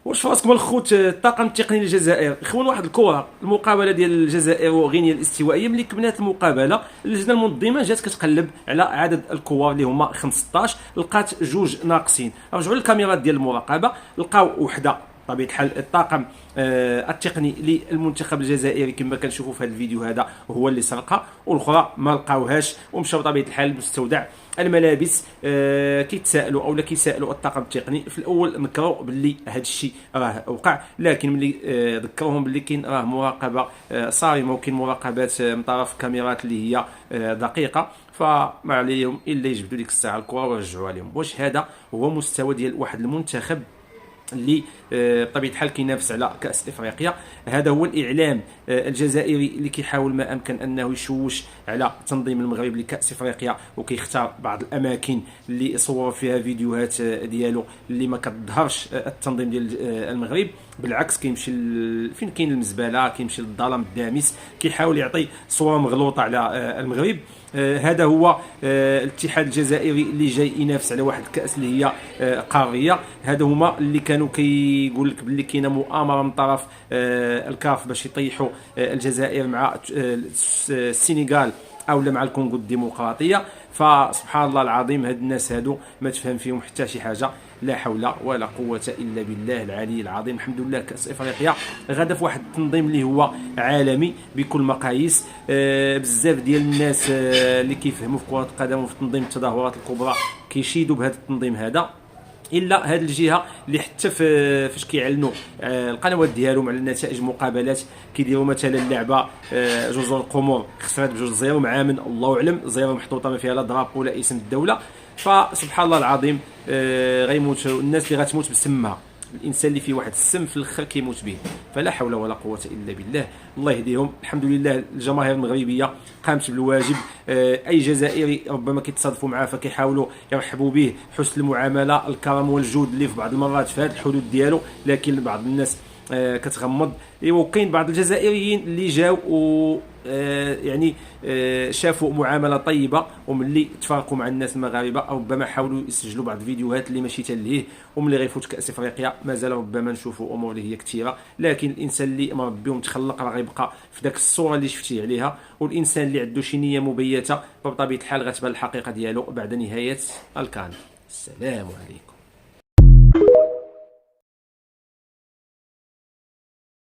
واش فراسكم الخوت الطاقم التقني للجزائر اخوان واحد الكره المقابله ديال الجزائر وغينيا الاستوائيه ملي كملات المقابله اللجنه المنظمه جات كتقلب على عدد الكور اللي هما 15 لقات جوج ناقصين رجعوا للكاميرات ديال المراقبه لقاو وحده بطبيعه الحال الطاقم التقني للمنتخب الجزائري كما كنشوفوا في هذا الفيديو هذا هو اللي سرقها والاخرى ما لقاوهاش ومشاو بطبيعه الحال لمستودع الملابس. كيتسائلوا اولا كيسائلوا الطاقم التقني في الاول نكروا باللي هذا الشيء راه وقع لكن ملي ذكروهم باللي كاين راه مراقبه صارمه وكاين مراقبات من طرف كاميرات اللي هي دقيقه فما عليهم الا يجبدوا ديك الساعه الكره ويرجعوها لهم. واش هذا هو مستوى ديال واحد المنتخب اللي بطبيعه الحال كينافس على كاس افريقيا؟ هذا هو الاعلام الجزائري اللي كيحاول ما امكن انه يشوش على تنظيم المغرب لكاس افريقيا وكيختار بعض الاماكن اللي صور فيها فيديوهات ديالو اللي ما كتظهرش التنظيم ديال المغرب، بالعكس كيمشي فين كاين المزبله كيمشي للظلام الدامس كيحاول يعطي صوره مغلوطه على المغرب. هذا هو الاتحاد الجزائري اللي جاي ينافس على واحد الكاس اللي هي قاريه. هذا هما اللي كانوا كيقول لك باللي كاينه مؤامره من طرف الكاف باش يطيحوا الجزائر مع السنغال او مع الكونغو الديمقراطيه. فسبحان الله العظيم هاد الناس هادو ما تفهم فيهم حتى شي حاجه، لا حول ولا قوه الا بالله العلي العظيم. الحمد لله كاس افريقيا غادا في واحد التنظيم اللي هو عالمي بكل مقاييس. بزاف ديال الناس اللي كيفهموا في كره القدم وفي تنظيم التظاهرات الكبرى كيشيدوا بهذا التنظيم هذا، الا هذه الجهه اللي حتى فاش كيعلنوا القنوات ديالهم على نتائج مقابلات كيديروا مثلا اللعبه جزر القمر خسرت بجوج زيرو مع من الله اعلم زيرو محطوطه ما فيها لا دراب ولا اسم الدوله. فسبحان الله العظيم غيموت الناس اللي غتموت بسمها، الانسان اللي فيه واحد السم في الاخر كيموت به، فلا حول ولا قوه الا بالله. الله يهديهم. الحمد لله الجماهير المغربيه قامت بالواجب. اي جزائري ربما كيتصادفوا معاه فكيحاولوا يرحبوا به، حسن المعامله الكرم والجود اللي في بعض المرات في هذه الحدود ديالو، لكن بعض الناس كتغمض. وكاين بعض الجزائريين اللي جاو و يعني شافوا معامله طيبه وملي تفارقوا مع الناس المغاربه او ربما حاولوا يسجلوا بعض الفيديوهات اللي ماشي تلهيه، وملي غيفوت كاس افريقيا مازال ربما نشوفوا امور اللي هي كثيره. لكن الانسان اللي مربي ومتخلق راه غيبقى في ذاك الصوره اللي شفتيه عليها، والانسان اللي عنده شي نيه مبيته فبطبيعه الحال غتبان الحقيقه ديالو بعد نهايه الكان. السلام عليكم.